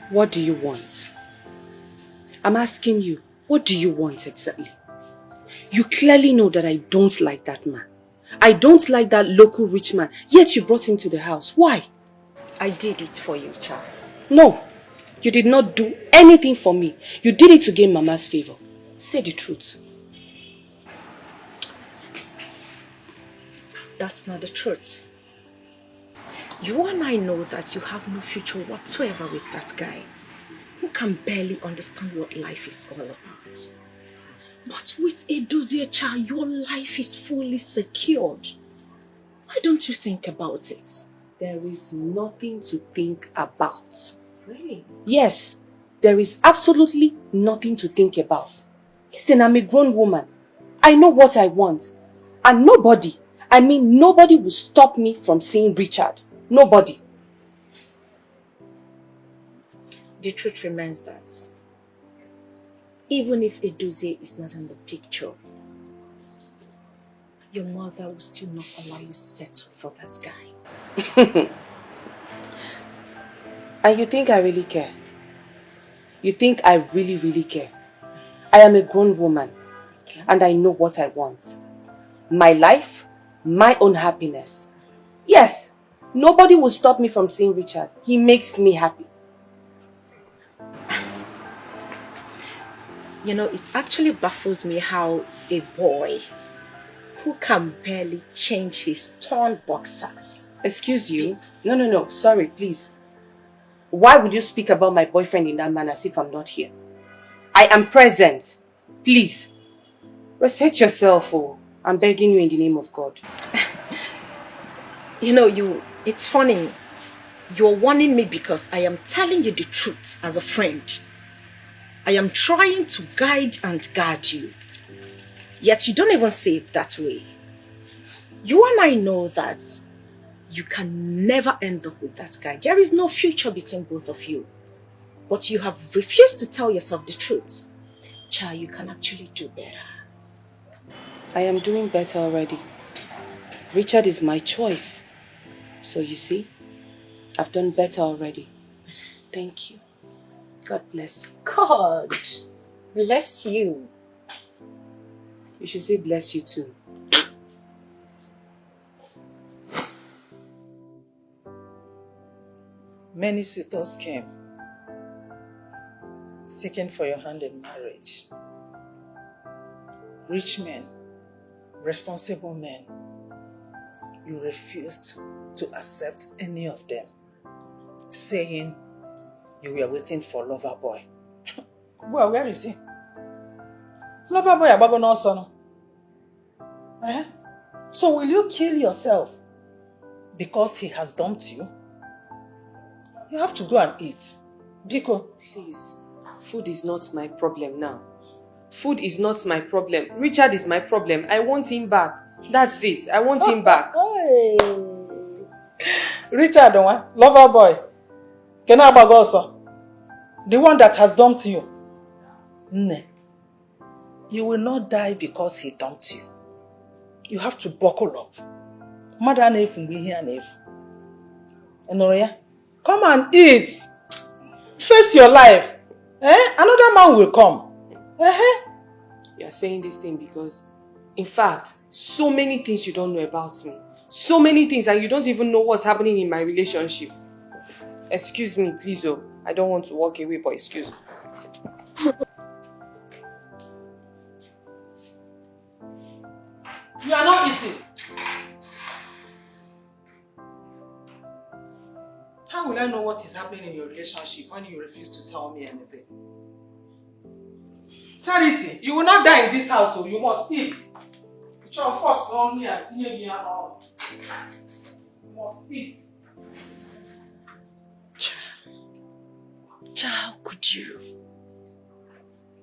What do you want? I'm asking you, what do you want exactly? You clearly know that I don't like that man. I don't like that local rich man, yet you brought him to the house. Why? I did it for you, Cha. No, you did not do anything for me. You did it to gain Mama's favor. Say the truth. That's not the truth. You and I know that you have no future whatsoever with that guy who can barely understand what life is all about. But with Edozie Cha, your life is fully secured. Why don't you think about it? There is nothing to think about. Really? Yes, there is absolutely nothing to think about. Listen, I'm a grown woman. I know what I want. And nobody, I mean nobody will stop me from seeing Richard. Nobody. The truth remains that even if Edozie is not in the picture, your mother will still not allow you to settle for that guy. And you think I really care? You think I really care? I am a grown woman, okay, and I know what I want. My life, my own happiness. Yes, nobody will stop me from seeing Richard. He makes me happy. You know, it actually baffles me how a boy who can barely change his torn boxers. Excuse you? No, sorry, please. Why would you speak about my boyfriend in that manner as if I'm not here? I am present. Please, respect yourself, oh. I'm begging you in the name of God. You know, it's funny. You're warning me because I am telling you the truth as a friend. I am trying to guide and guard you. Yet you don't even see it that way. You and I know that you can never end up with that guy. There is no future between both of you. But you have refused to tell yourself the truth. Cha, you can actually do better. I am doing better already. Richard is my choice. So you see, I've done better already. Thank you. God bless. God bless you. You should say bless you too. Many suitors came, seeking for your hand in marriage. Rich men, responsible men, you refused to accept any of them, saying you were waiting for Loverboy. Well, where is he? Loverboy abago no son. So will you kill yourself because he has dumped you? You have to go and eat. Biko. Please, food is not my problem now. Food is not my problem. Richard is my problem. I want him back. That's it. I want him back. Hey. Richard, the one, Loverboy. Godson. The one that has dumped you. Nne. You will not die because he dumped you. You have to buckle up. Mother Nefu will be here Nefu. Enoria, come and eat. Face your life. Another man will come. You are saying this thing because, in fact, so many things you don't know about me. So many things, and you don't even know what's happening in my relationship. Excuse me, please, oh. I don't want to walk away, but excuse me. You are not eating. How will I know what is happening in your relationship when you refuse to tell me anything? Charity, you will not die in this house, so you must eat. It's your first on here, you must eat. Cha, how could you?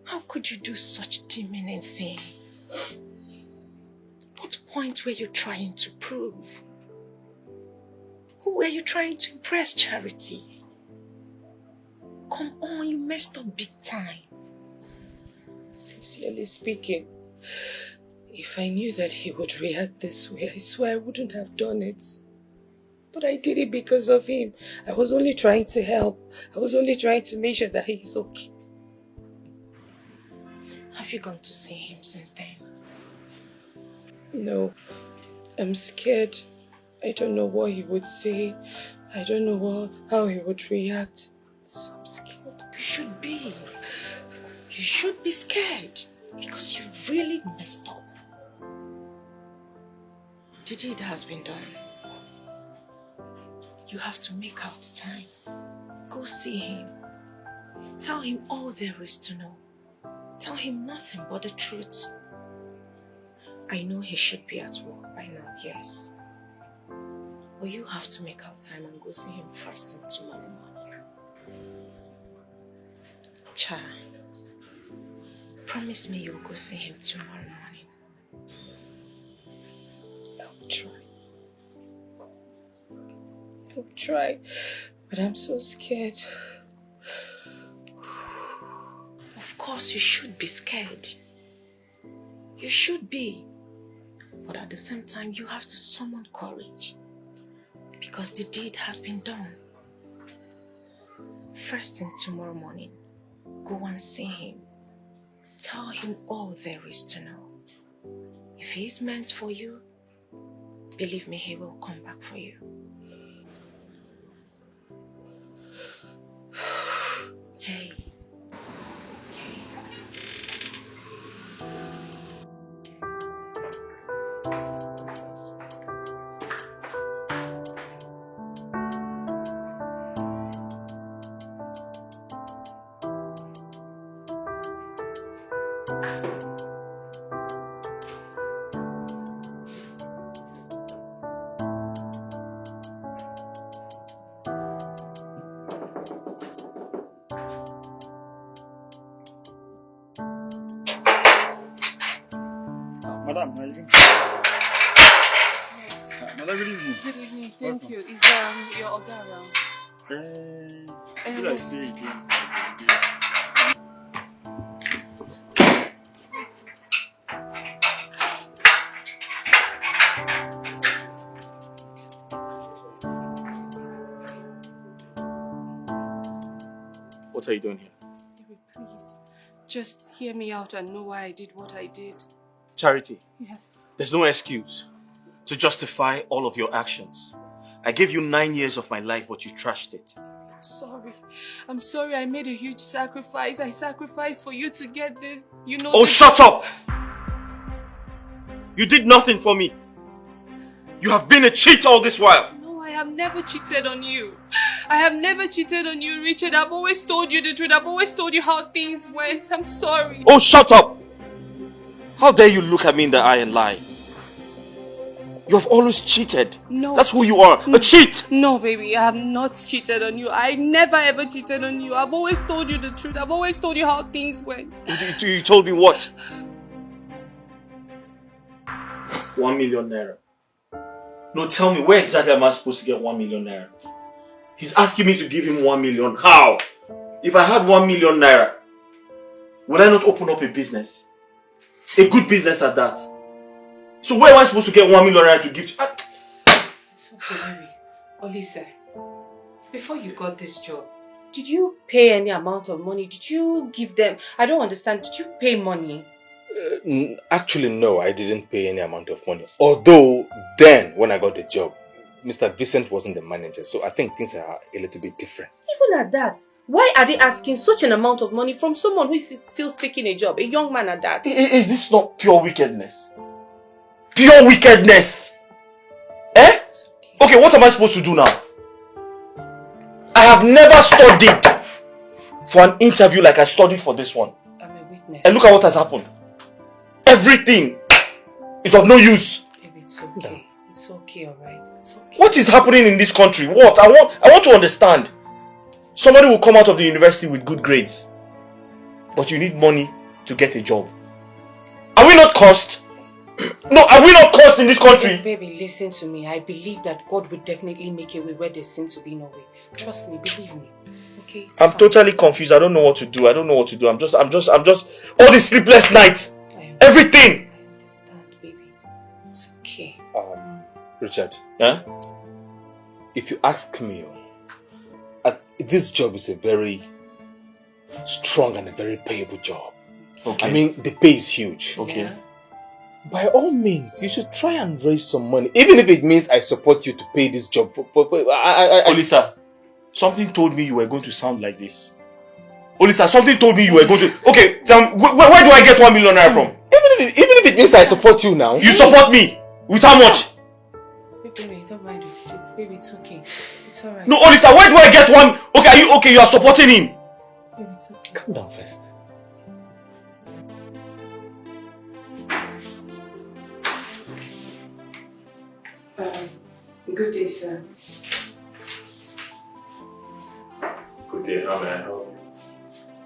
How could you do such demeaning thing? What point were you trying to prove? Who were you trying to impress, Charity? Come on, you messed up big time. Sincerely speaking, if I knew that he would react this way, I swear I wouldn't have done it. But I did it because of him. I was only trying to help. I was only trying to make sure that he's okay. Have you gone to see him since then? No. I'm scared. I don't know what he would say. I don't know how he would react. So I'm scared. You should be. You should be scared. Because you really messed up. The deed has been done. You have to make out time. Go see him. Tell him all there is to know. Tell him nothing but the truth. I know he should be at work by now, yes. But you have to make out time and go see him first thing tomorrow morning. Cha, promise me you'll go see him tomorrow morning. I'll try. I'll try. But I'm so scared. Of course you should be scared. You should be. But at the same time, you have to summon courage. Because the deed has been done. First thing tomorrow morning, go and see him. Tell him all there is to know. If he is meant for you, believe me, he will come back for you. Hey. Madam, how are you doing? Yes. Madam, good evening. Good evening. Thank Welcome. you. Is your Oga around? Did I say again? What are you doing here? Baby, please. Just hear me out and know why I did what I did. Charity, Yes. there's no excuse to justify all of your actions. I gave you 9 years of my life, but you trashed it. I'm sorry. I'm sorry I made a huge sacrifice. I sacrificed for you to get this. You know. Oh, shut up! You did nothing for me. You have been a cheat all this while. No, I have never cheated on you. I have never cheated on you, Richard. I've always told you the truth. I've always told you how things went. I'm sorry. Oh, shut up! How dare you look at me in the eye and lie? You have always cheated. No. That's who you are, a cheat! No, baby, I have not cheated on you. I never ever cheated on you. I've always told you the truth. I've always told you how things went. You told me what? 1 million naira. No, tell me, where exactly am I supposed to get 1 million naira? He's asking me to give him 1 million. How? If I had 1 million naira, would I not open up a business? A good business at that. So where am I supposed to get 1 million naira to give to? It's okay, baby. Olise, before you got this job, did you pay any amount of money? Did you give them? I don't understand. Did you pay money? Actually, no, I didn't pay any amount of money. Although, then, when I got the job, Mr. Vincent wasn't the manager, so I think things are a little bit different. Even at that, why are they asking such an amount of money from someone who is still taking a job, a young man at that? Is this not pure wickedness? Pure wickedness! Eh? Okay, what am I supposed to do now? I have never studied for an interview like I studied for this one. I'm a witness. And look at what has happened. Everything is of no use. Baby, it's okay. It's okay, alright? It's okay. What is happening in this country? What? I want to understand. Somebody will come out of the university with good grades, but you need money to get a job. Are we not cursed? No, are we not cursed in this country? Baby, listen to me. I believe that God will definitely make a way where there seems to be no way. Trust me, believe me. Okay? I'm totally confused. I don't know what to do. I'm just all these sleepless nights. Everything. I understand, baby. It's okay. Richard, Yeah? if you ask me, this job is a very strong and a very payable job. Okay. I mean, the pay is huge. Okay. Yeah. By all means, you should try and raise some money, even if it means I support you to pay this job. Olisa, something told me you were going to sound like this. Olisa, something told me you were going to... Okay, tell me, where do I get 1 million naira from? Even if it means I support you now. You support me? With how much? Baby, don't mind it. Baby, it's okay. It's alright. No, Olisa, where do I get one? Okay, are you okay? You are supporting him. Baby, it's okay. Calm down first. Good day, sir. Good day, how may I help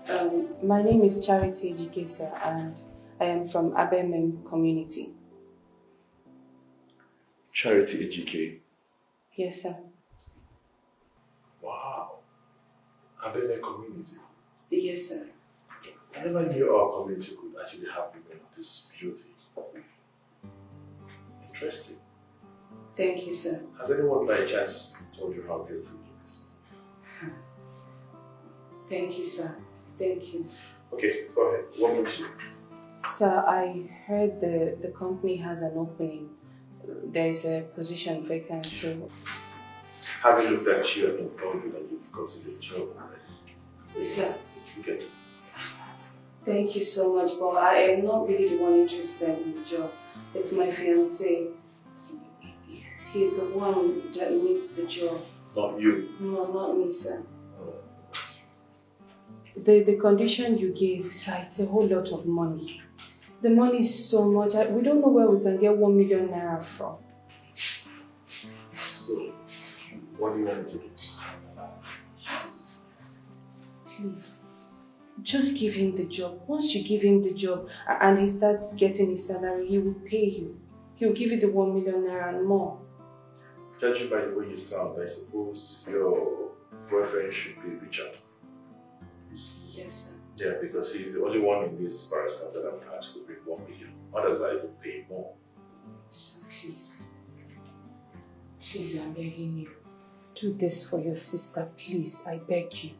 you? My name is Charity Dikeh, sir, and I am from Abemem community. Charity Dikeh. Yes, sir. Wow. Abemem community. Yes, sir. I never knew our community could actually have women of this beauty. Interesting. Thank you, sir. Has anyone by chance told you how beautiful you is? Thank you, sir. Thank you. Okay, go ahead. What makes you? Sir, I heard the company has an opening. There is a position vacant, so... Having looked at you, I can tell you that you've gotten the job already. Sir, Just look at it. thank you so much, but I am not really the one interested in the job. It's my fiancé. He's the one that needs the job. Not you. No, not me, sir. Oh. The condition you gave, sir, it's a whole lot of money. The money is so much. We don't know where we can get 1 million naira from. So, what do you want to do? Please, just give him the job. Once you give him the job and he starts getting his salary, he will pay you. He will give you the 1 million naira and more. Judging by the way you sound, I suppose your boyfriend should be Richard. Yes, sir. Yeah, because he's the only one in this barrister that I've asked to bring 1 million. Others are even paying more. Sir, please. Please, I'm begging you. Do this for your sister, please. I beg you.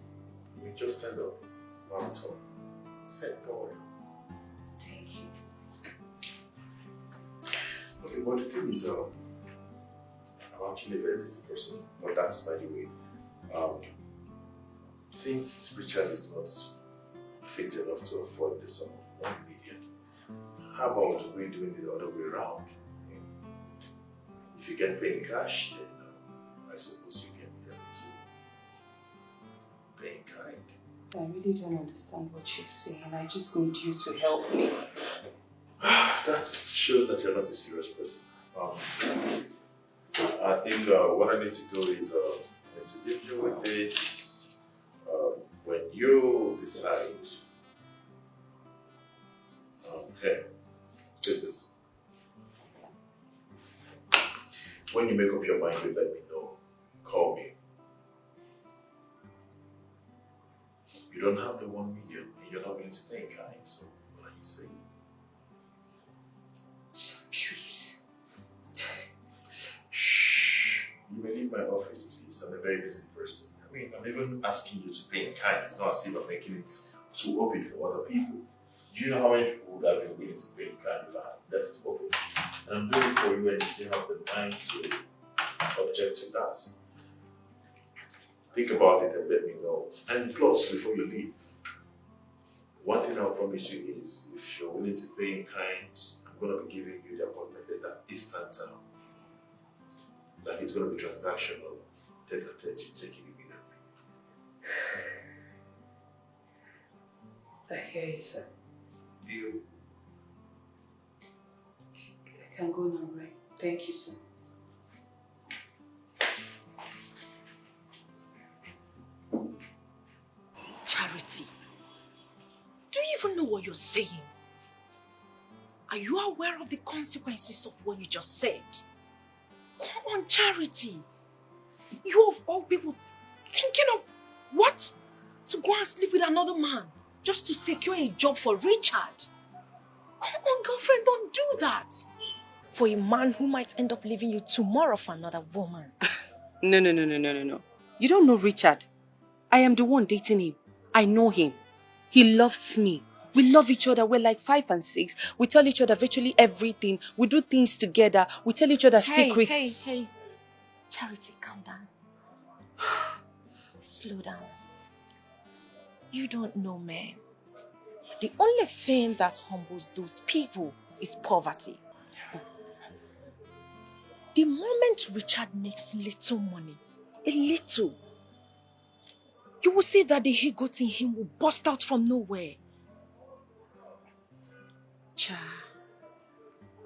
You may just stand up while we talk. Say, don't worry. Thank you. Okay, but the thing is, I'm actually a very busy person, but that's by the way. Since Richard is not fit enough to afford the sum of 1 million, how about we doing it the other way around? If you get paid in cash, then I suppose you can be able to pay in kind. I really don't understand what you're saying. I just need you to help me. That shows that you're not a serious person. I think what I need to do is I need to leave you with this. When you decide, hey, take this. When you make up your mind, you let me know. Call me. You don't have the 1 million and you're not willing to pay in kind, so what are you saying? Please. Shh. You may leave my office, please. I'm a very busy person. I mean, I'm even asking you to pay in kind. It's not as if I'm making it too open for other people. Do you know how many people would have been willing to pay in kind if I had left it open? And I'm doing it for you and you still have the mind to object to that. Think about it and let me know. And plus, before you leave, one thing I'll promise you is if you're willing to pay in kind, I'm going to be giving you the appointment letter instant. Like it's going to be transactional. Tete-a-tete, you take it immediately. I hear you, sir. Deal. I can go now, right? Thank you, sir. Charity, do you even know what you're saying? Are you aware of the consequences of what you just said? Come on, Charity. You of all people thinking of what? To go and sleep with another man just to secure a job for Richard? Come on, girlfriend, don't do that. For a man who might end up leaving you tomorrow for another woman. No. You don't know Richard. I am the one dating him. I know him. He loves me. We love each other. We're like 5 and 6. We tell each other virtually everything. We do things together. We tell each other secrets. Hey. Charity, calm down. Slow down. You don't know, man. The only thing that humbles those people is poverty. The moment Richard makes little money, a little, you will see that the ego in him will burst out from nowhere. Cha,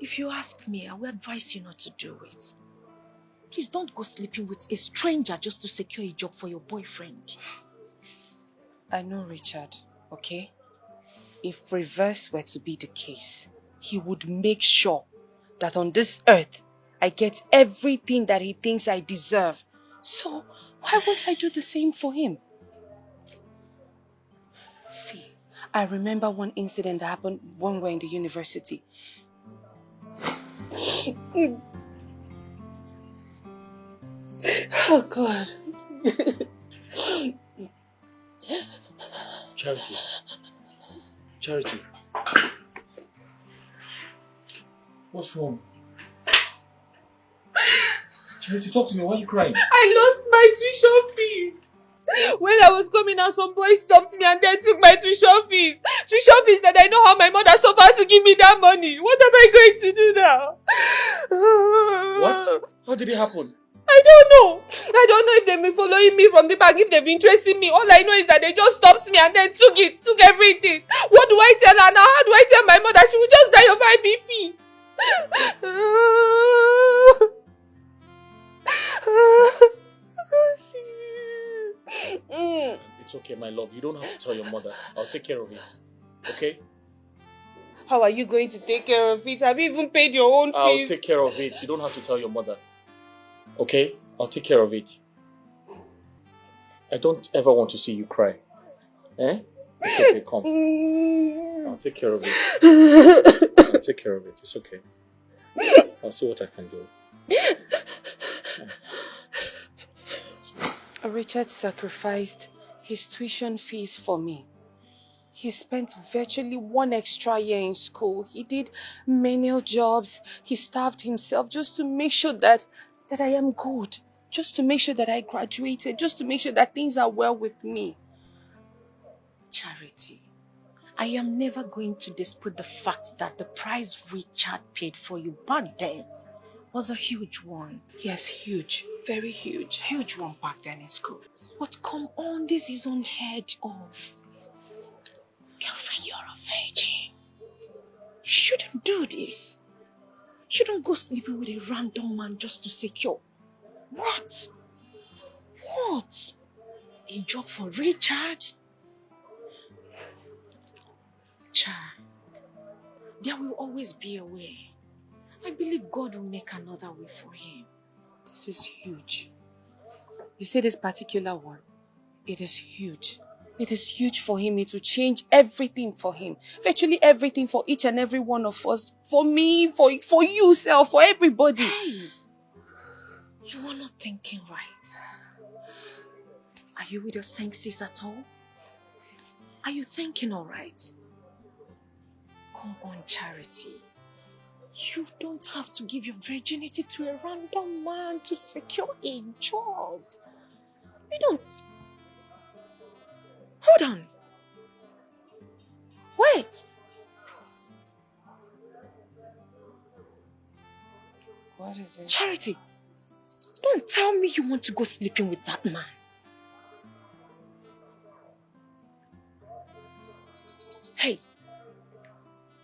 if you ask me, I will advise you not to do it. Please don't go sleeping with a stranger just to secure a job for your boyfriend. I know Richard, okay? If reverse were to be the case, he would make sure that on this earth, I get everything that he thinks I deserve. So, why won't I do the same for him? See, I remember one incident that happened when we were in the university. Oh, God. Charity. What's wrong? Charity, talk to me. Why are you crying? I lost my tuition fees. When I was coming out, some boys stopped me and then took my tuition fees. Tuition fees that I know how my mother suffered to give me that money. What am I going to do now? What? How did it happen? I don't know. I don't know if they've been following me from the back, if they've been tracing me. All I know is that they just stopped me and then took everything. What do I tell her now? How do I tell my mother? She will just die of IBP. It's okay, my love. You don't have to tell your mother. I'll take care of it. Okay? How are you going to take care of it? Have you even paid your own fees? I'll take care of it. You don't have to tell your mother. Okay? I'll take care of it. I don't ever want to see you cry. Eh? It's okay, come. I'll take care of it. I'll take care of it. It's okay. I'll see what I can do. Richard sacrificed his tuition fees for me. He spent virtually 1 extra year in school. He did menial jobs. He starved himself just to make sure that I am good. Just to make sure that I graduated. Just to make sure that things are well with me. Charity, I am never going to dispute the fact that the price Richard paid for you back then was a huge one. Yes, huge. Very huge. Huge one back then in school. But come on, this is unheard of. Girlfriend, you're a virgin. You shouldn't do this. You shouldn't go sleeping with a random man just to secure. What? What? A job for Richard? Cha, there will always be a way. I believe God will make another way for him. This is huge. You see this particular one? It is huge. It is huge for him. It will change everything for him. Virtually everything for each and every one of us. For me, for you, self, for everybody. Hey, you are not thinking right. Are you with your senses at all? Are you thinking all right? Come on, Charity. You don't have to give your virginity to a random man to secure a job. You don't. Hold on. Wait. What is it? Charity, don't tell me you want to go sleeping with that man. Hey.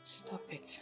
Stop it.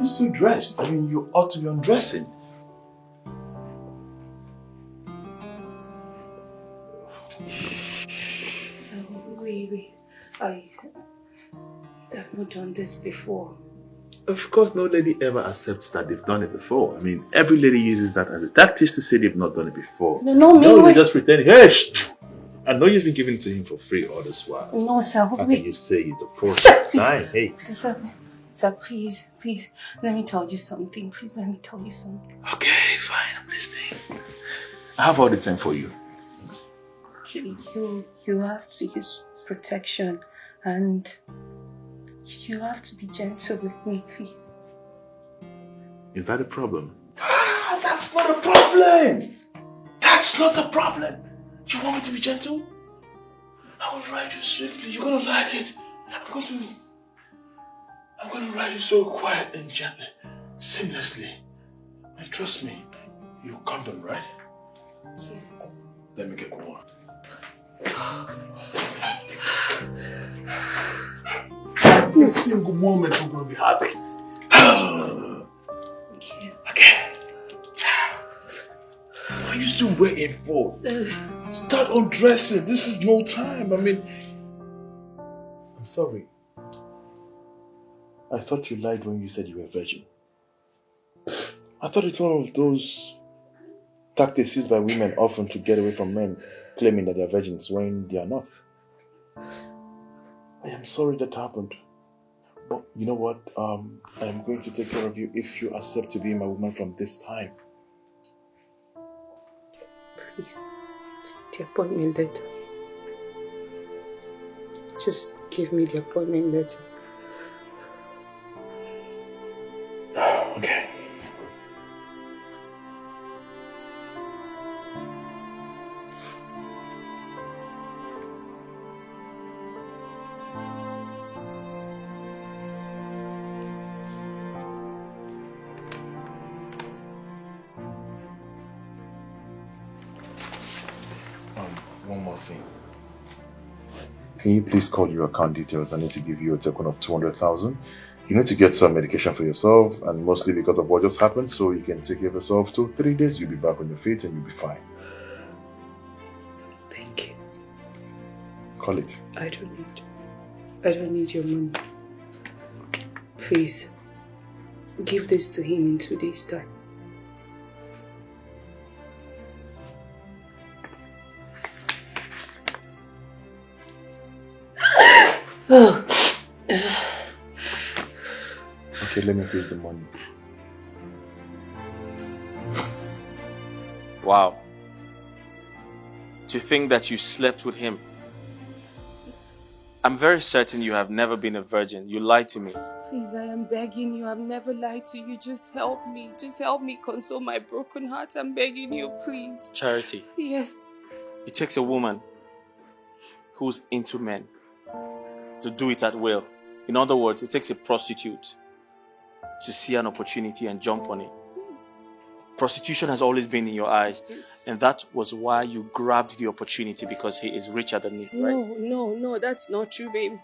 you still dressed? I mean, you ought to be undressing. So, wait. I've not done this before. Of course, no lady ever accepts that they've done it before. I mean, every lady uses that as a tactic to say they've not done it before. No, they just pretend, hey, I know you've been giving it to him for free all this while. No, sir. How can you say it's the first time? Hey. Sir, please, let me tell you something. Please, let me tell you something. Okay, fine, I'm listening. I have all the time for you. You have to use protection and you have to be gentle with me, please. Is that a problem? That's not a problem! That's not a problem! You want me to be gentle? I will ride you swiftly. You're gonna like it. I'm gonna ride you so quiet and gently, seamlessly. And trust me, you condom, right? Yeah. Let me get one. Every single moment we're gonna be happy. Okay. What are you still waiting for? Start undressing. This is no time. I mean, I'm sorry. I thought you lied when you said you were a virgin. I thought it's one of those tactics used by women often to get away from men claiming that they are virgins when they are not. I am sorry that happened. But you know what? I am going to take care of you if you accept to be my woman from this time. Please, the appointment letter. Just give me the appointment letter. Okay. One more thing. Can you please call your account details? I need to give you a token of 200,000. You need to get some medication for yourself, and mostly because of what just happened, so you can take care of yourself. 2-3 days, you'll be back on your feet and you'll be fine. Thank you. Call it. I don't need your money. Please, give this to him in 2 days' time. Okay, let me give the money. Wow. To think that you slept with him. I'm very certain you have never been a virgin. You lied to me. Please, I am begging you. I've never lied to you. Just help me. Just help me console my broken heart. I'm begging you, please. Charity. Yes. It takes a woman who's into men to do it at will. In other words, it takes a prostitute to see an opportunity and jump on it. Prostitution has always been in your eyes, and that was why you grabbed the opportunity, because he is richer than me, right? No, that's not true, baby.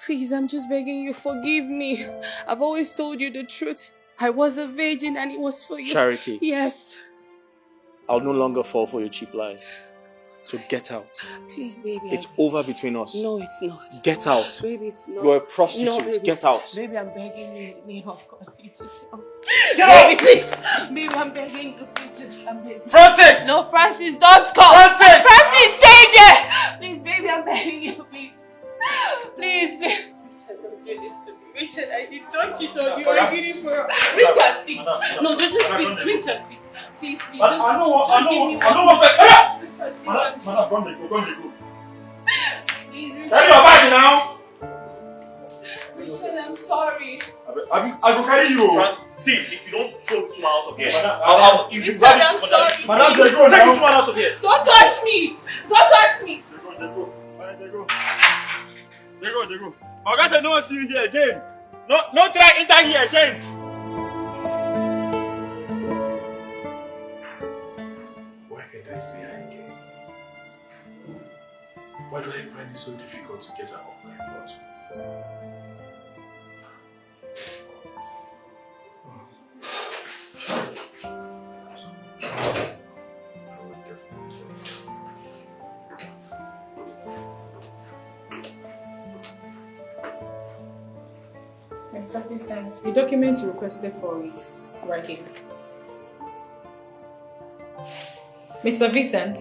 Please, I'm just begging you, forgive me. I've always told you the truth. I was a virgin and it was for you. Charity. Yes. I'll no longer fall for your cheap lies. So get out. Please, baby. It's over between us. No, it's not. Get out. Baby, it's not. You're a prostitute. No, baby. Get out. Baby, I'm begging you in the name of God. Please just help. Get out! Baby, please. Baby, I'm begging you. Please just, I'm begging. Francis! No, Francis, don't come. Francis! Francis, stay there. Please, baby, I'm begging you. Please. Please, baby. Richard, don't do this to me. Richard, I did not cheat on you. I did it for Richard, please. No, just speak. Richard, please. Please, just give me one. I don't want Richard, please. Madam, go. Please, Richard. Carry your bag now. Richard, I'm sorry. I will carry you. Francis, see, if you don't throw this one out of here, Richard, I'm sorry. Madam, please. go take this one out of here. Don't touch me. Don't touch me. They go. My guy said no one see you here again. No try enter here again. Why can't I see her again? Why do I find it so difficult to get her off my thoughts? Mr. Vincent, the document you requested for is right here. Mr. Vincent?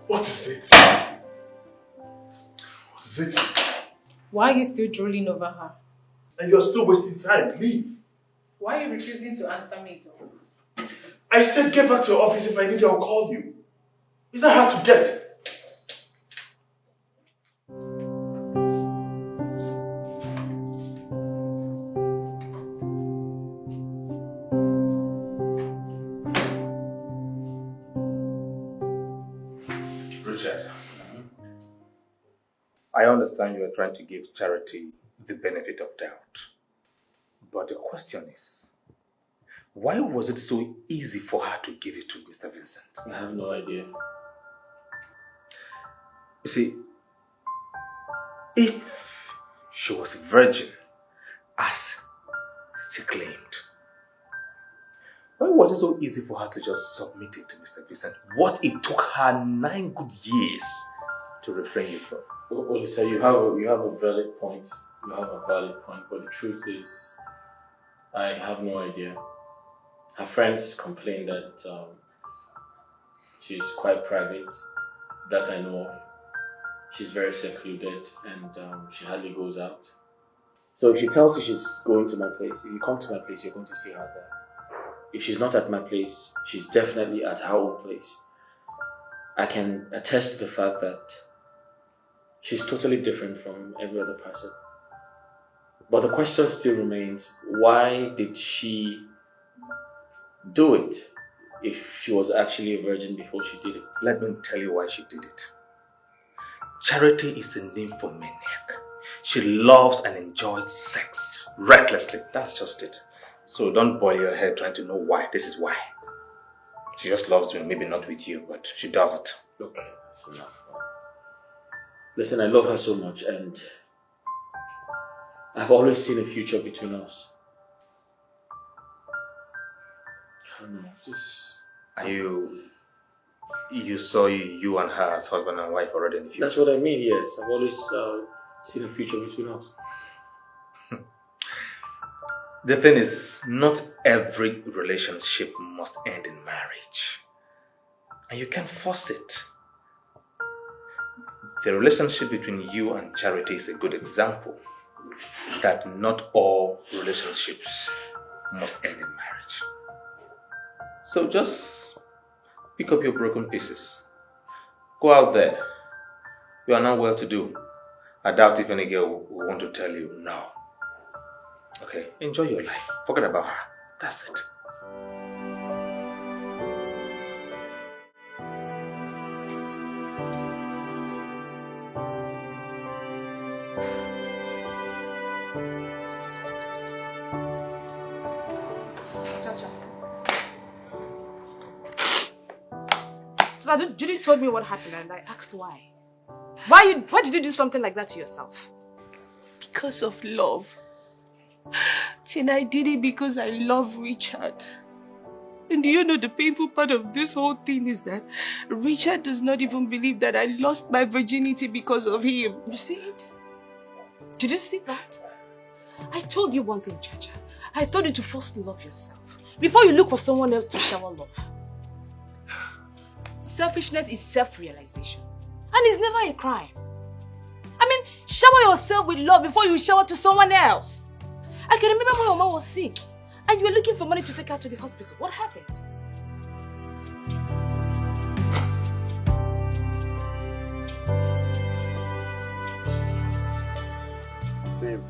What is it? What is it? Why are you still drooling over her? And you're still wasting time. Leave. Why are you refusing to answer me though? I said get back to your office. If I need you, I'll call you. Is that hard to get? Richard, I understand you are trying to give Charity the benefit of doubt. But the question is, why was it so easy for her to give it to Mr. Vincent? I have no idea. You see, if she was a virgin, as she claimed, why was it so easy for her to just submit it to Mr. Vincent? What it took her 9 good years to refrain you from? Well, Lisa, you have a valid point. You have a valid point, but the truth is, I have no idea. Her friends complain that she's quite private, that I know of. She's very secluded and she hardly goes out. So if she tells you she's going to my place, if you come to my place, you're going to see her there. If she's not at my place, she's definitely at her own place. I can attest to the fact that she's totally different from every other person. But the question still remains, why did she do it if she was actually a virgin before she did it? Let me tell you why she did it. Charity is a nymphomaniac. She loves and enjoys sex recklessly. That's just it. So don't boil your head trying to know why. This is why. She just loves you, maybe not with you, but she does it. Okay, that's enough. Listen, I love her so much and I've always seen a future between us. I don't know, Are you saw you and her as husband and wife already in the future? That's what I mean, yes. I've always seen a future between us. The thing is, not every relationship must end in marriage. And you can't force it. The relationship between you and Charity is a good example that not all relationships must end in marriage. So just pick up your broken pieces. Go out there. You are now well to do. I doubt if any girl will want to tell you no. Okay, enjoy your life. Forget about her. That's it. So Judy told me what happened and I asked why. Why did you do something like that to yourself? Because of love. Tina, I did it because I love Richard. And do you know the painful part of this whole thing is that Richard does not even believe that I lost my virginity because of him. You see it? Did you see that? I told you one thing, Chacha. I told you to first love yourself before you look for someone else to shower love. Selfishness is self-realization. And it's never a crime. I mean, shower yourself with love before you shower to someone else. I can remember when your mom was sick and you were looking for money to take her to the hospital. What happened? Babe,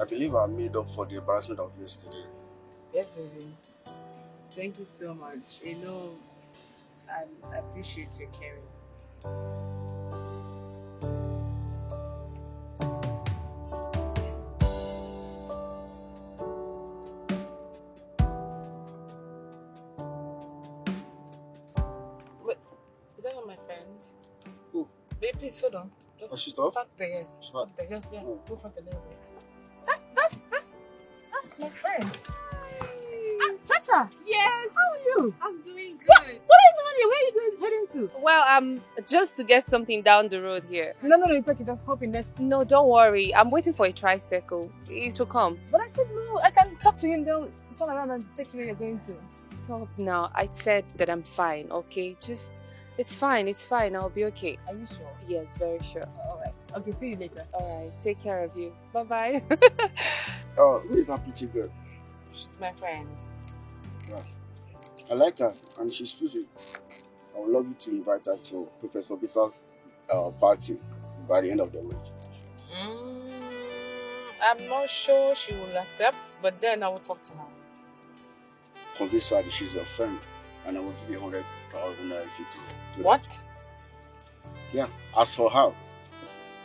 I believe I made up for the embarrassment of yesterday. Yes, baby. Thank you so much. You know, I appreciate your caring. Wait, is that not my friend? Who? Babe, please hold on. Just she stopped? Stop there, yes. She's Stop not. there, yeah. Oh. Go front a little bit. That's my friend. Chacha! Yes! How are you? I'm doing good. What are you doing here? Where are you heading to? to? Well, just to get something down the road here. No, it's okay. Just hoping this. No, don't worry. I'm waiting for a tricycle. It will come. But I said no. I can talk to him. They'll turn around and take you where you're going to. Stop now. I said that I'm fine, okay? It's fine. I'll be okay. Are you sure? Yes, very sure. Alright. Okay, see you later. Alright, take care of you. Bye-bye. Oh, who is that pretty girl? She's my friend. Yeah. I like her and she's pretty. I would love you to invite her to Professor Peter's party by the end of the week. I'm not sure she will accept, but then I will talk to her. Convince her that she's your friend and I will give you 100,000 if you can. What? Yeah, as for her,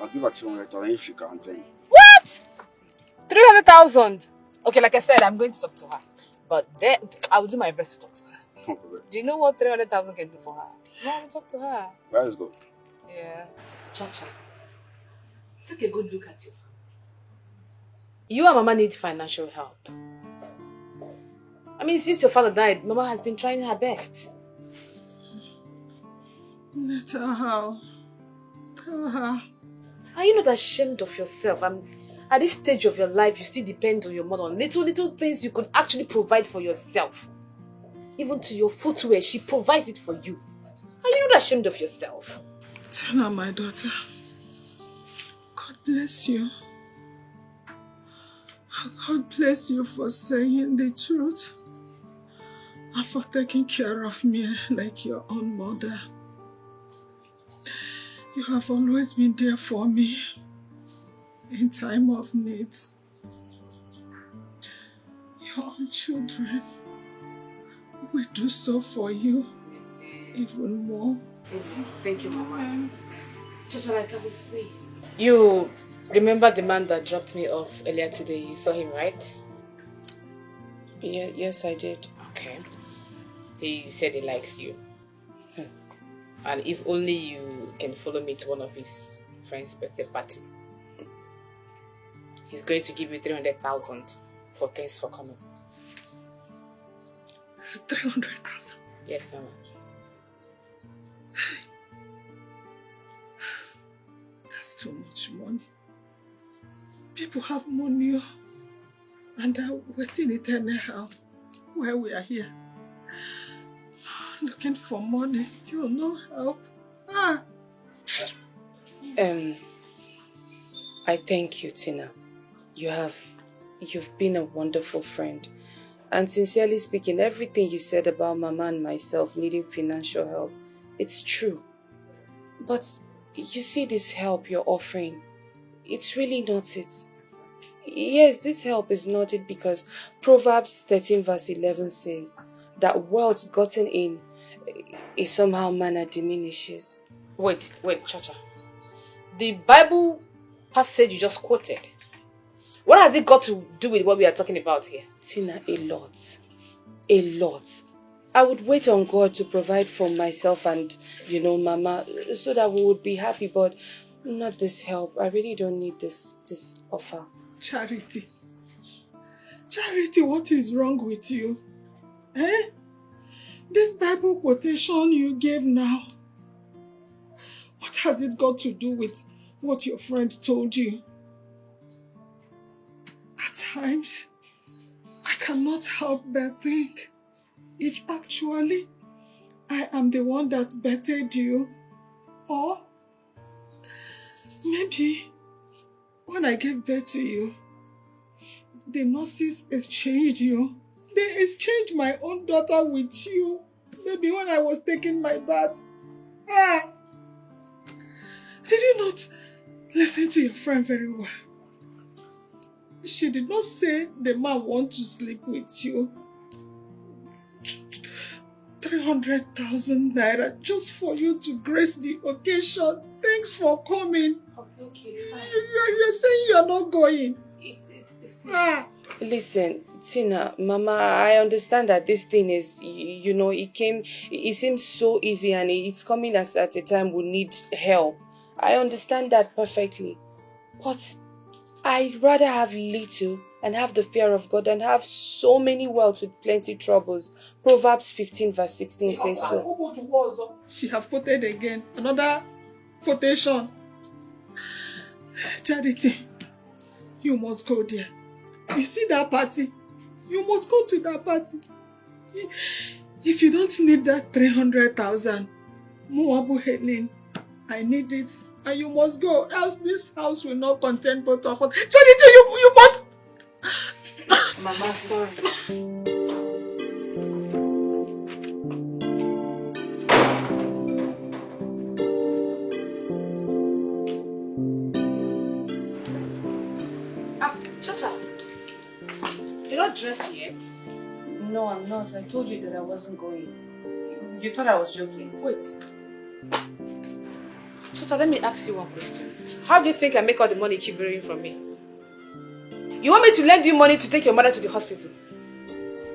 I'll give her 200,000 if she can tell you. What? 300,000? Okay, like I said, I'm going to talk to her. But then I will do my best to talk to her. Do you know what 300,000 can do for her? No, I will talk to her. Let's go. Yeah. Chacha, take a good look at your family. You and Mama need financial help. I mean, since your father died, Mama has been trying her best. Tell her. Are you not ashamed of yourself? At this stage of your life, you still depend on your mother on little things you could actually provide for yourself. Even to your footwear, she provides it for you. Are you not ashamed of yourself? Tell her, my daughter. God bless you. God bless you for saying the truth and for taking care of me like your own mother. You have always been there for me in time of need. Your own children will do so for you even more. Thank you, Mama. Chacha, like I was saying. You remember the man that dropped me off earlier today? You saw him, right? Yeah, yes, I did. Okay. He said he likes you. And if only you can follow me to one of his friend's birthday party. He's going to give you 300,000 for thanks for coming. 300,000? Yes, Mama. That's too much money. People have money and we're still in eternal hell where we are here. Looking for money, still no help. I thank you, Tina. You've been a wonderful friend. And sincerely speaking, everything you said about Mama and myself needing financial help, it's true. But you see this help you're offering, it's really not it. Yes, this help is not it because Proverbs 13 verse 11 says that wealth gotten in is somehow manner diminishes. Wait, Chacha. The Bible passage you just quoted, what has it got to do with what we are talking about here? Tina, a lot. A lot. I would wait on God to provide for myself and, Mama, so that we would be happy, but not this help. I really don't need this offer. Charity, what is wrong with you? This Bible quotation you gave now, what has it got to do with what your friend told you? At times, I cannot help but think if actually I am the one that bettered you, or maybe when I gave birth to you, the nurses exchanged you. They exchanged my own daughter with you. Maybe when I was taking my bath. Did you not listen to your friend very well? She did not say the man wants to sleep with you. 300,000 naira just for you to grace the occasion. Thanks for coming. Okay, fine. You're saying you're not going. Listen, Tina, Mama, I understand that this thing is, it seems so easy and it's coming at a time we need help. I understand that perfectly. But I'd rather have little and have the fear of God and have so many wealth with plenty troubles. Proverbs 15 verse 16 says so. She have quoted again. Another quotation. Charity, you must go there. You see that party? You must go to that party. If you don't need that 300,000, Muabu Helen, I need it. And you must go, else this house will not contain both of us. Charity, you must... Mama, sorry. Chacha, you're not dressed yet? No, I'm not. I told you that I wasn't going. You thought I was joking. Wait. Chacha, let me ask you one question. How do you think I make all the money you keep borrowing from me? You want me to lend you money to take your mother to the hospital?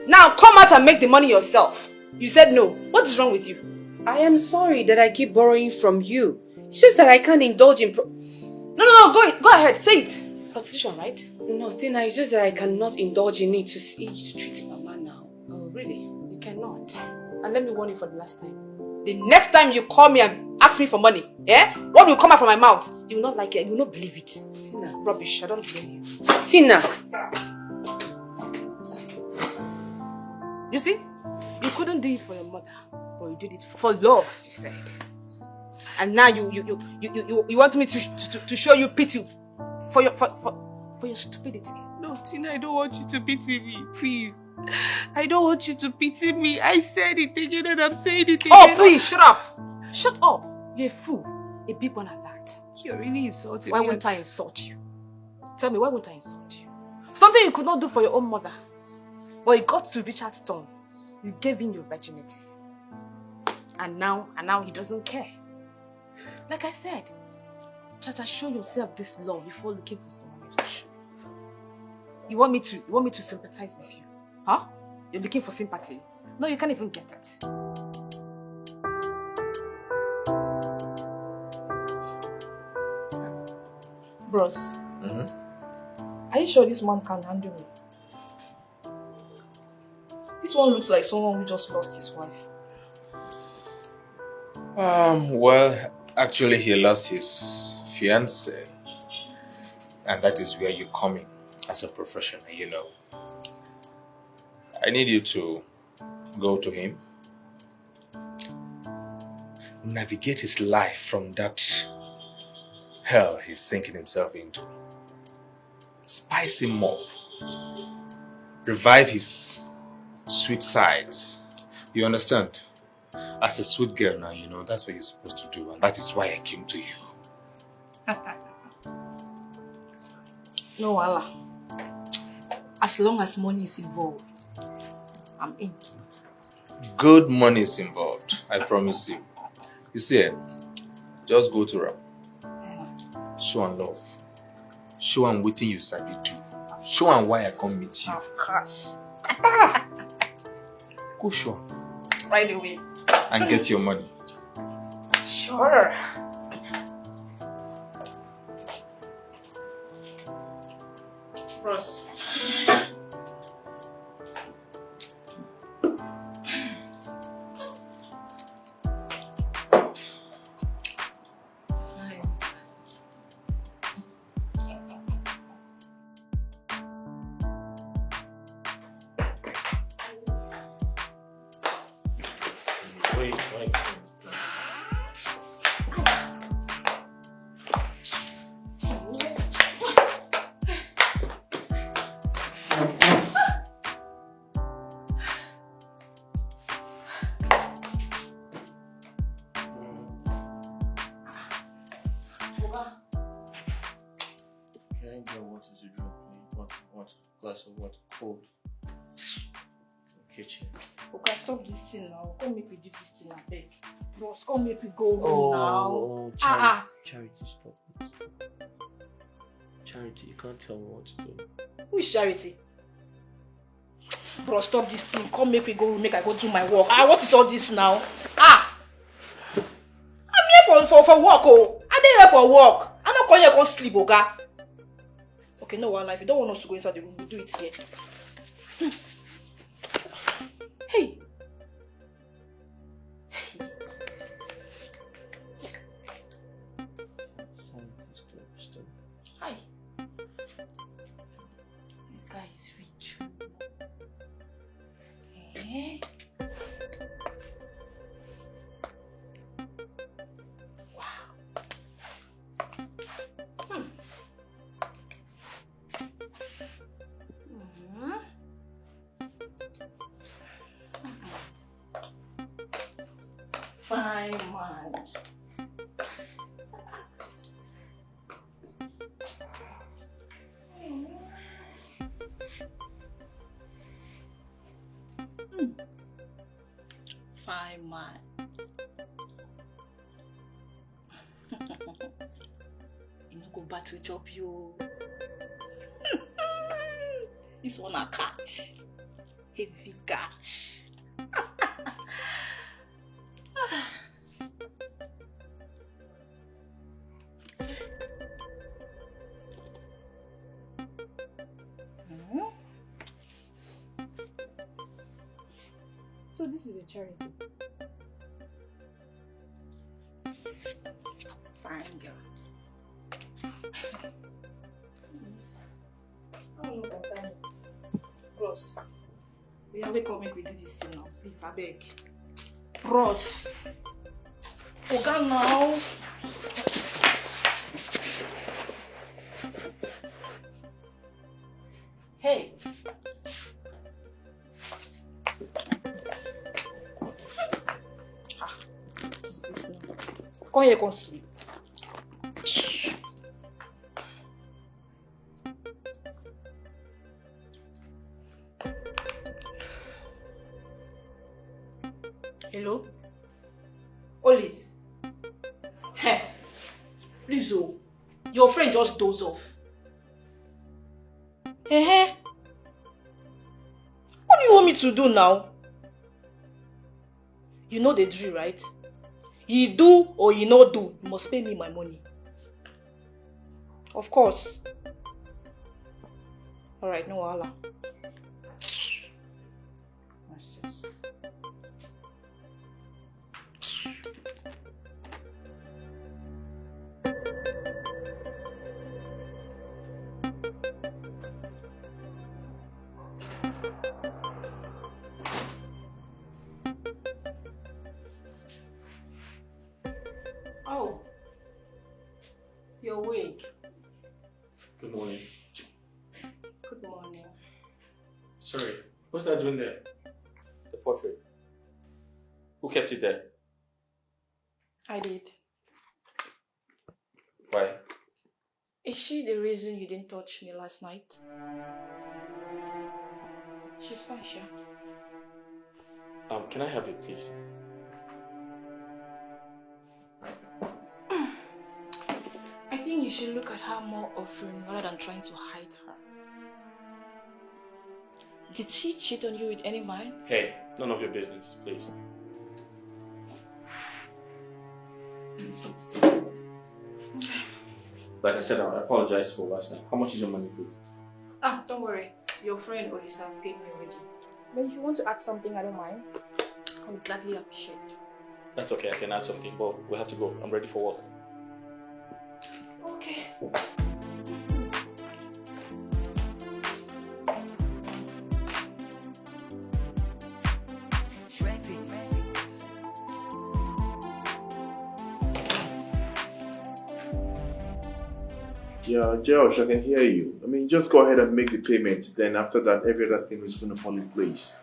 Now come out and make the money yourself. You said no. What is wrong with you? I am sorry that I keep borrowing from you. It's just that I can't indulge in No, go ahead, say it. Constitution, right? No, Tina, it's just that I cannot indulge in it to treat Mama now. Oh, really? You cannot. And let me warn you for the last time. The next time you call me and ask me for money, what will come out from my mouth? You will not like it, you will not believe it. Tina. Rubbish, I don't blame you. Tina! You see? You couldn't do it for your mother, but you did it for love, as you said. And now you want me to show you pity for your stupidity. No, Tina, I don't want you to pity me, please. I don't want you to pity me. I said it again and I'm saying it again. Oh, please, shut up. Shut up. You're a fool. A big one at that. You're really insulting me. Why won't I insult you? Tell me, why won't I insult you? Something you could not do for your own mother. But it got to Richard's turn. You gave in your virginity. And now he doesn't care. Like I said, Chacha, show yourself this love before looking for someone else to show. You want me to sympathize with you? Huh? You're looking for sympathy? No, you can't even get it. Bros, are you sure this man can handle me? This one looks like someone who just lost his wife. Well, actually he lost his fiancée. And that is where you come in as a professional, you know. I need you to go to him, navigate his life from that hell he's sinking himself into. Spice him up, revive his sweet sides. You understand? As a sweet girl now, you know, that's what you're supposed to do, and that is why I came to you. No, Allah. As long as money is involved, I'm in. Good money is involved, I promise you. You see, just go to her. Show and love. Show and waiting you sabi do. Show and why I come meet you. Of course. Go show. Right away. And get your money. Sure. Bros. Glass of water, cold. Kitchen. Okay, stop this thing now. Come make me do this thing, I beg. Bros, come make me go home now. Oh, Charity, Charity, stop. Charity, you can't tell me what to do. Who is Charity? Bro, stop this thing. Come make me go home, make I go do my work. What is all this now? I'm here for work, oh. I'm here for work. I'm not going here to sleep, okay? Okay, no, well, if you don't want us to go inside the room, we'll do it here. Hey! Hi. This guy is rich. Eh? Fine man. Fine man. You no go back to job you. This one a catch. Heavy catch. So this is a charity. Fine girl. How long can I Bros. We have to make we do this thing now. Please, I beg. Bros. Oga now. Hey. What is this now? Come here, come sleep. Hello? Olis? Hey, please, oh, your friend just dozed off. What do you want me to do now? You know the drill, right? You do or you not do, you must pay me my money. Of course. Alright, no wahala. Nonsense. Oh, you're awake. Good morning. Good morning. Sorry, what's that doing there? The portrait. Who kept it there? I did. Why? Is she the reason you didn't touch me last night? She's fine, sure. Can I have it, please? I think you should look at her more often rather than trying to hide her. Did she cheat on you with any man? Hey, none of your business, please. Like I said, I apologize for last night. How much is your money, please? Ah, don't worry. Your friend Olisa paid me already. But if you want to add something, I don't mind. I would gladly appreciate. That's okay, I can add something, but we have to go. I'm ready for work. Okay. Yeah, Josh, I can hear you. I mean, just go ahead and make the payments. Then after that, every other thing is going to fall in place.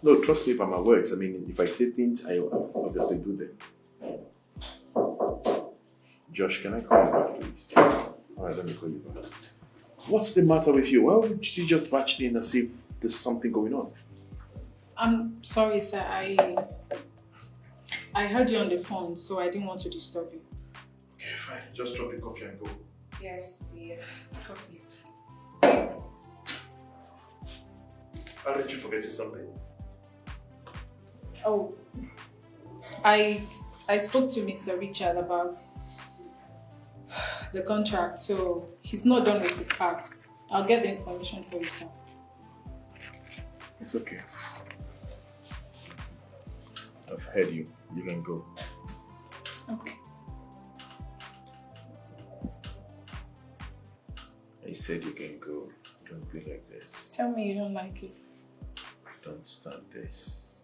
No, trust me by my words. I mean, if I say things, I obviously do them. Josh, can I call you back, please? Alright, let me call you back. What's the matter with you? Why would you just barge in as if there's something going on? I'm sorry, sir. I heard you on the phone, so I didn't want to disturb you. Okay, fine. Just drop the coffee and go. Yes, dear. Coffee. I'll let you forget something. Oh, I spoke to Mr. Richard about the contract, so he's not done with his part. I'll get the information for you, sir. It's okay. I've heard you. You can go. Okay. I said you can go. Don't be like this. Tell me you don't like it. Don't start this.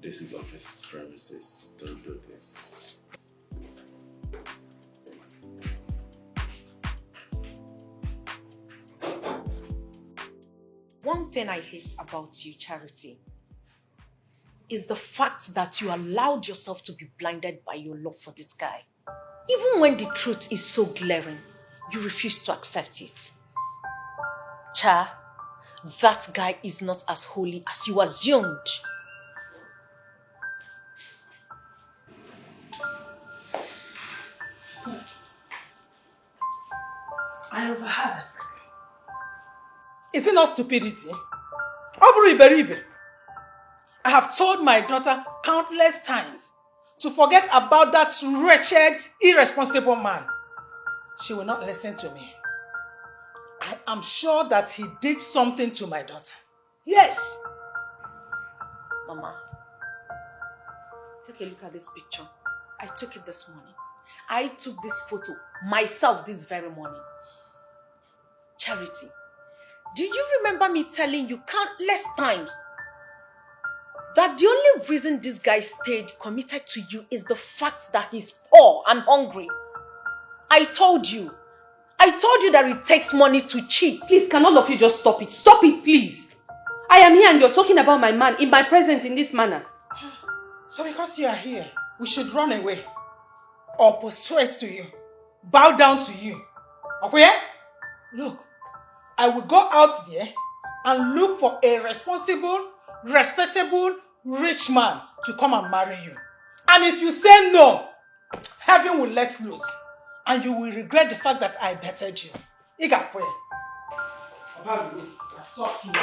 This is office premises. Don't do this. One thing I hate about you, Charity, is the fact that you allowed yourself to be blinded by your love for this guy. Even when the truth is so glaring, you refuse to accept it. Cha, that guy is not as holy as you assumed. I overheard everything. Is it not stupidity? Obru Iberibe. I have told my daughter countless times to forget about that wretched, irresponsible man. She will not listen to me. I am sure that he did something to my daughter. Yes. Mama, take a look at this picture. I took it this morning. I took this photo myself this very morning. Charity, do you remember me telling you countless times that the only reason this guy stayed committed to you is the fact that he's poor and hungry? I told you that it takes money to cheat. Please, can all of you just stop it? Stop it, please. I am here and you're talking about my man in my presence in this manner. So because you are here, we should run away or prostrate to you, bow down to you. Okay? Look, I will go out there and look for a responsible, respectable, rich man to come and marry you. And if you say no, heaven will let loose. And you will regret the fact that I bettered you. Igafwe. I've talked to you.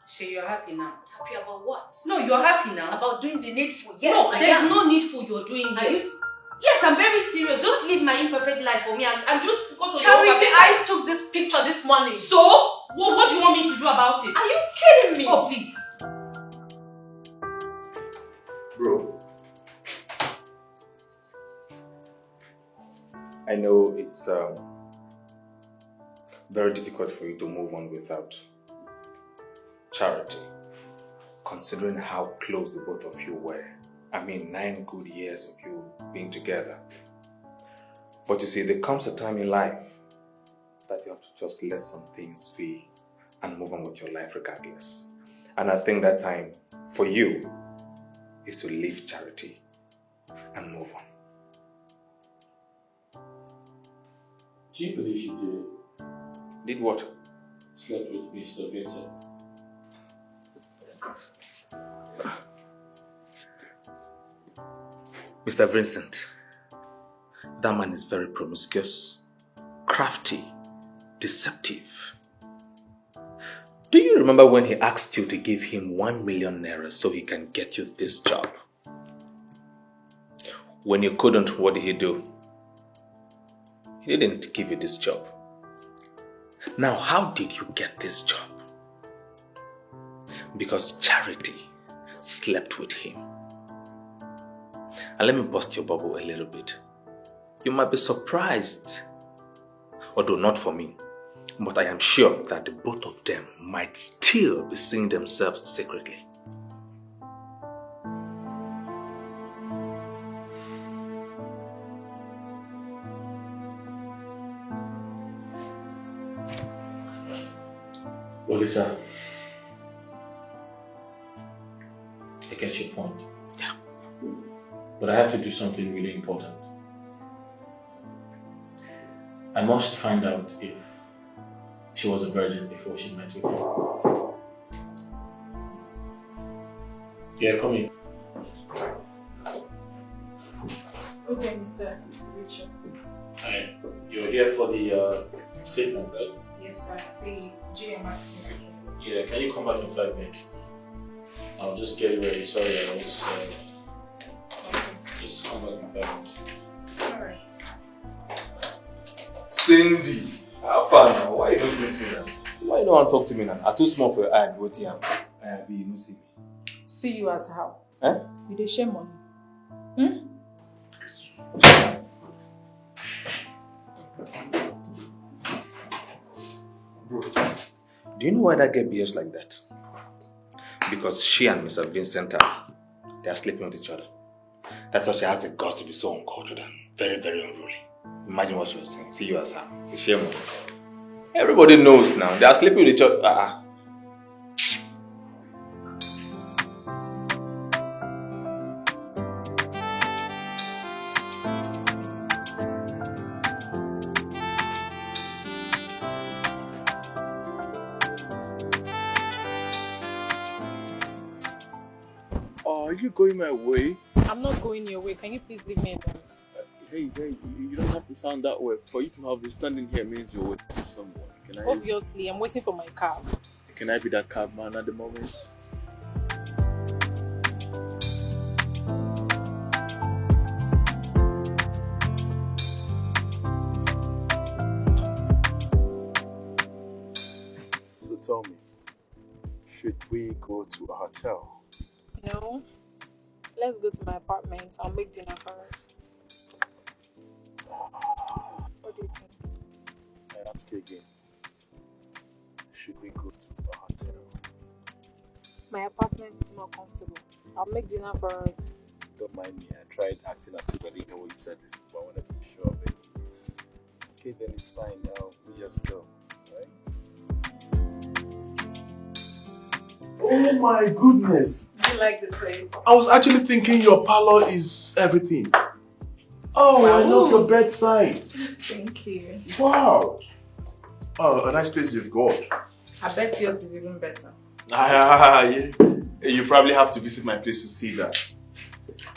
Shay, you're happy now. Happy about what? No, you're happy now. About doing the needful. Yes, no, I there's am. no needful you're doing here. Are you... Yes, I'm very serious. Just live my imperfect life for me and just because of Charity, your I took this picture this morning. So? What do you want me to do about it? Are you kidding me? Oh, please. Bro, I know it's very difficult for you to move on without Charity, considering how close the both of you were. I mean, 9 good years of you being together. But you see, there comes a time in life that you have to just let some things be and move on with your life regardless. And I think that time for you is to leave Charity and move on. Do you believe she did it? Did what? Slept with Mr. Vincent. Mr. Vincent, that man is very promiscuous, crafty, deceptive. Do you remember when he asked you to give him 1 million naira so he can get you this job? When you couldn't, what did he do? He didn't give you this job. Now, how did you get this job? Because Charity slept with him. And let me bust your bubble a little bit. You might be surprised, although not for me, but I am sure that the both of them might still be seeing themselves secretly. Well, Lisa, I get your point. Yeah. But I have to do something really important. I must find out if she was a virgin before she met with him. Yeah, come in. Okay, Mr. Richard. Hi. You're here for the statement, right? Yes, sir. The GM asked me to. Yeah, can you come back in 5 minutes? I'll just get it ready. Sorry, I was Alright. Cindy, how far now? Why you don't greet me now? Why you don't want to talk to me now? I'm too small for your eye and what you have. You don't see me. See you as how? Eh? You dey share money. Hmm? Bro, do you know why that girl behaves like that? Because she and Mr. Vincent they are sleeping with each other. That's why she has the guts to be so uncultured and very, very unruly. Imagine what she was saying. See you as her. The shame on you. Everybody knows now. They are sleeping with each other. Are you going my way? I'm not going your way. Can you please leave me alone? Hey, you don't have to sound that way. For you to have been standing here means you're waiting for someone. Obviously, I'm waiting for my cab. Can I be that cab man at the moment? So tell me, should we go to a hotel? No. Let's go to my apartment. I'll make dinner for us. What do you think? I ask you again. Should we go to a hotel? My apartment is more comfortable. I'll make dinner for us. Don't mind me. I tried acting as if I didn't know what you said, but I wanted to be sure of it. Okay, then it's fine. Now we just go, right? Oh my goodness! Do you like the place? I was actually thinking your parlor is everything. Oh, wow. I love your bedside. Thank you. Wow. Oh, a nice place you've got. I bet yours is even better. Yeah. You probably have to visit my place to see that.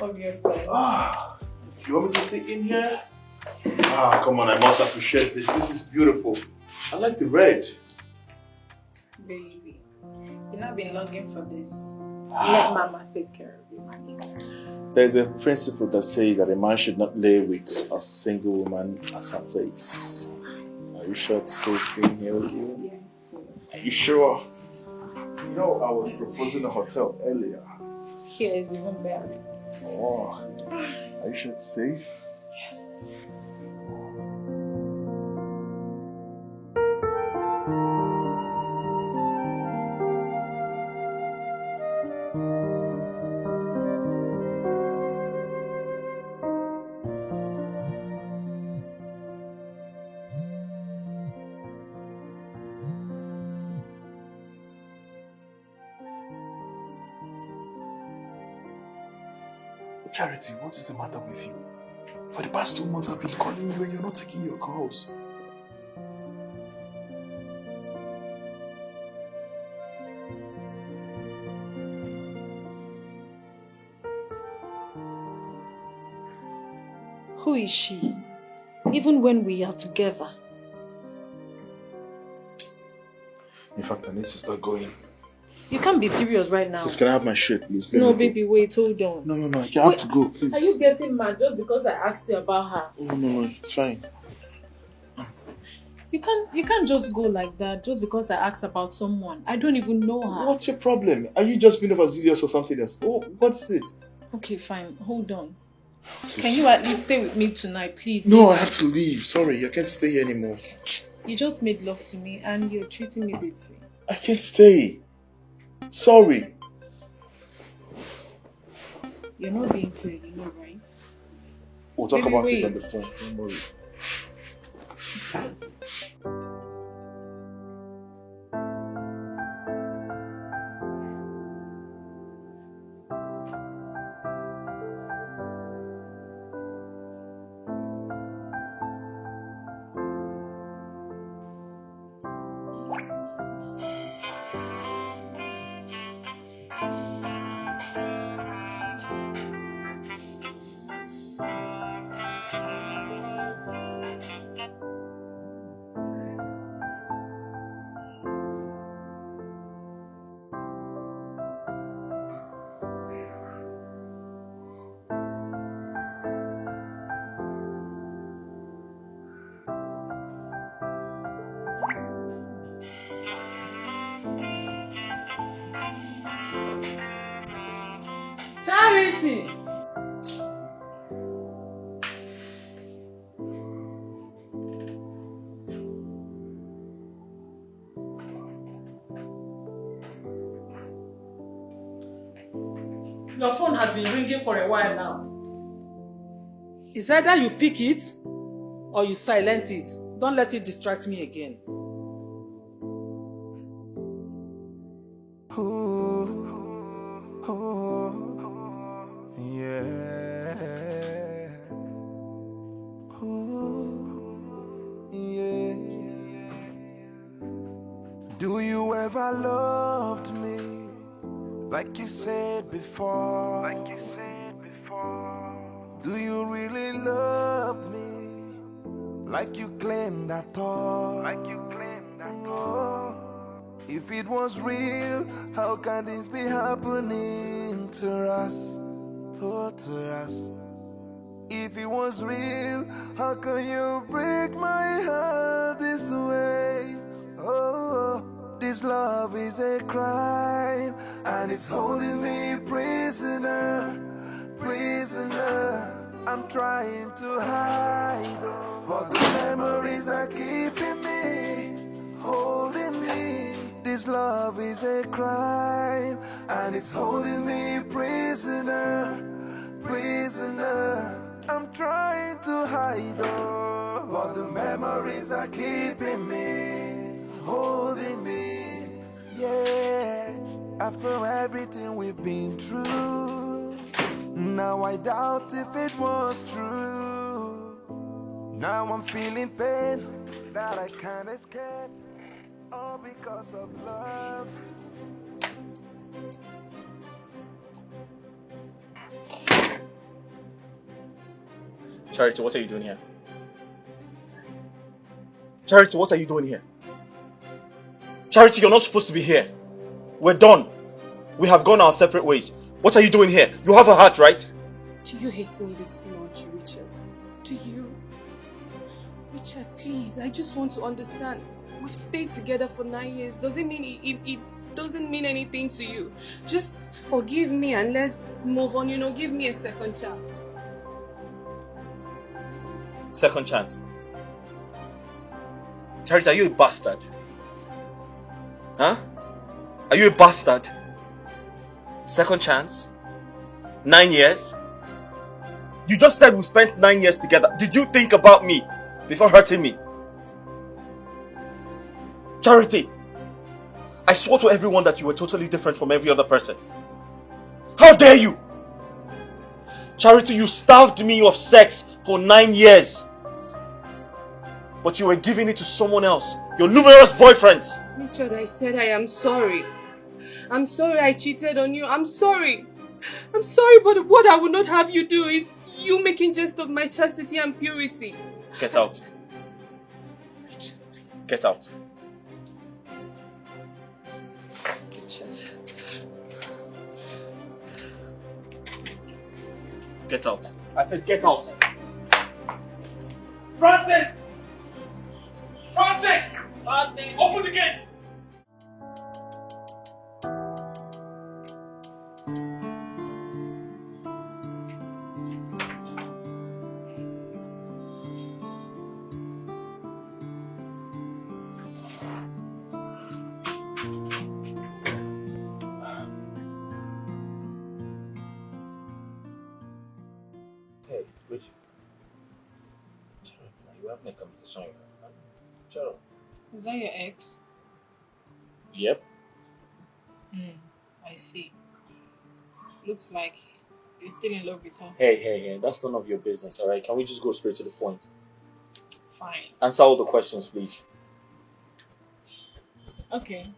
Obviously. You want me to sit in here? Come on, I must appreciate this. This is beautiful. I like the red. Baby, you've not been longing for this. Let Mama take care of you, honey. There's a principle that says that a man should not lay with a single woman at her place. Are you sure it's safe being here with you? Yes. Are you sure? You know, I was proposing a hotel earlier. Here is even better. Oh, are you sure it's safe? Yes. Charity, what is the matter with you? For the past 2 months I've been calling you and you're not taking your calls. Who is she? Even when we are together. In fact, I need to start going. You can't be serious right now. Please, can I have my shirt, please? No, baby, wait, hold on. No, I have to go, please. Are you getting mad just because I asked you about her? No, it's fine. You can't just go like that just because I asked about someone. I don't even know her. What's your problem? Are you just being overzealous or something else? Oh, what is it? Okay, fine. Hold on. Can you at least stay with me tonight, please? No, I have to leave. Sorry, I can't stay here anymore. You just made love to me and you're treating me this way. I can't stay. Sorry. You're not being fair, you know, right? We'll talk Baby, about wait. it on the phone. Don't worry. Charity! Your phone has been ringing for a while now. It's either you pick it or you silent it. Don't let it distract me again. Do you ever loved me like you said before? Do you really loved me like you claimed I thought? Oh, if it was real, how can this be happening to us? Oh, to us. If it was real, how can you break my heart this way? Oh, this love is a crime, and it's holding me prisoner. I'm trying to hide, but the memories are keeping me, holding me. This love is a crime, and it's holding me prisoner. I'm trying to hide, but the memories are keeping me, holding me. Yeah, after everything we've been through, now I doubt if it was true. Now I'm feeling pain that I can't escape, all because of love. Charity, what are you doing here? Charity, what are you doing here? Charity, you're not supposed to be here. We're done. We have gone our separate ways. What are you doing here? You have a heart, right? Do you hate me this much, Richard? Do you? Richard, please, I just want to understand. We've stayed together for 9 years. Doesn't mean it doesn't mean anything to you. Just forgive me and let's move on, give me a second chance. Second chance. Charity, are you a bastard? Huh? Are you a bastard? Second chance? 9 years? You just said we spent 9 years together. Did you think about me before hurting me? Charity, I swore to everyone that you were totally different from every other person. How dare you? Charity, you starved me of sex for 9 years. But you were giving it to someone else. Your numerous boyfriends. Richard, I said I am sorry. I'm sorry I cheated on you. I'm sorry. I'm sorry, but what I would not have you do is you making jest of my chastity and purity. Get out. Get out. Richard. Get out. I said get out. Francis! Francis! Open the gate! Hey, Richard. You having a conversation with her? Shut up. Is that your ex? Yep. I see. Looks like you're still in love with her. Hey, that's none of your business, alright? Can we just go straight to the point? Fine. Answer all the questions, please. Okay.